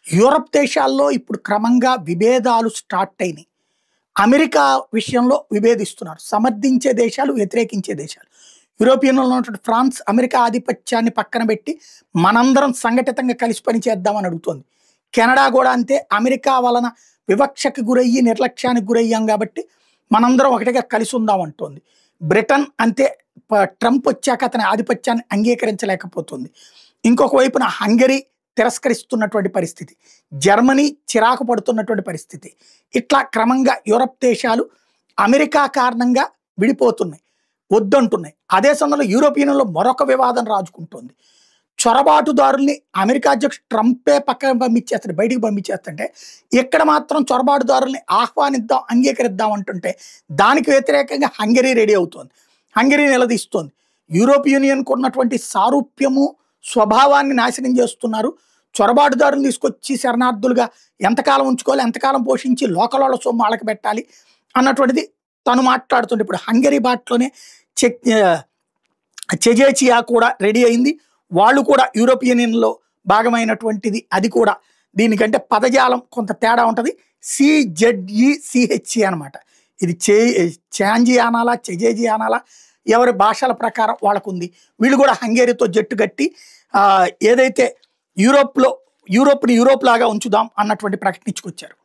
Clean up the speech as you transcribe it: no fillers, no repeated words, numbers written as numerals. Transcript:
Europe దేశాల్లో ఇప్పుడు క్రమంగా విభేదాలు స్టార్ట్ అయినాయి. అమెరికా విషయంలో విభేదిస్తున్నారు. సమర్థించే దేశాలు, వ్యతిరేకించే దేశాలు. యూరోపియన్‌లో ఉన్నటువంటి ఫ్రాన్స్, అమెరికా ఆధిపత్యాన్ని పక్కన పెట్టి మనందరం సంఘటితంగా కలిసి పని చేద్దామని అడుగుతోంది. కెనడా కూడా అంతే. అమెరికా వలన వివక్షకు గురయ్యి, నిర్లక్ష్యానికి గురయ్యాం కాబట్టి మనందరం ఒకటిగా కలిసి ఉందాం అంటోంది. బ్రిటన్ అంతే. ట్రంప్ వచ్చాక అతని ఆధిపత్యాన్ని అంగీకరించలేకపోతుంది. ఇంకొక వైపున హంగరీ తిరస్కరిస్తున్నటువంటి పరిస్థితి. జర్మనీ చిరాకు పడుతున్నటువంటి పరిస్థితి. ఇట్లా క్రమంగా యూరప్ దేశాలు అమెరికా కారణంగా విడిపోతున్నాయి, వద్దంటున్నాయి. అదే సమయంలో యూరోపియన్లో మరొక వివాదం రాజుకుంటోంది. చొరబాటుదారుల్ని అమెరికా అధ్యక్షుడు ట్రంపే పక్కన పంపించేస్తాడు, బయటికి పంపించేస్తుంటే ఇక్కడ మాత్రం చొరబాటుదారుల్ని ఆహ్వానిద్దాం, అంగీకరిద్దాం అంటుంటే దానికి వ్యతిరేకంగా హంగరీ రెడీ అవుతోంది. హంగరీ నిలదీస్తోంది. యూరోపియన్కు ఉన్నటువంటి సారూప్యము, స్వభావాన్ని నాశనం చేస్తున్నారు. చొరబాటుదారులు తీసుకొచ్చి శరణార్థులుగా ఎంతకాలం ఉంచుకోవాలి, ఎంతకాలం పోషించి లోకలోళ్ళ సొమ్ము వాళ్ళకి పెట్టాలి అన్నటువంటిది తను మాట్లాడుతుంటే ఇప్పుడు హంగరీ బాట్లోనే చెజేచియా కూడా రెడీ అయింది. వాళ్ళు కూడా యూరోపియన్ యూనియన్లో భాగమైనటువంటిది. అది కూడా దీనికంటే పదజాలం కొంత తేడా ఉంటుంది. CZECHE అనమాట. ఇది చాంజీ అనాలా, చెజేజీ అనాలా, ఎవరి భాషల ప్రకారం వాళ్ళకు ఉంది. వీళ్ళు కూడా హంగేరీతో జట్టు కట్టి ఏదైతే యూరోప్ని యూరోప్ లాగా ఉంచుదాం అన్నటువంటి ప్రకటించుకొచ్చారు.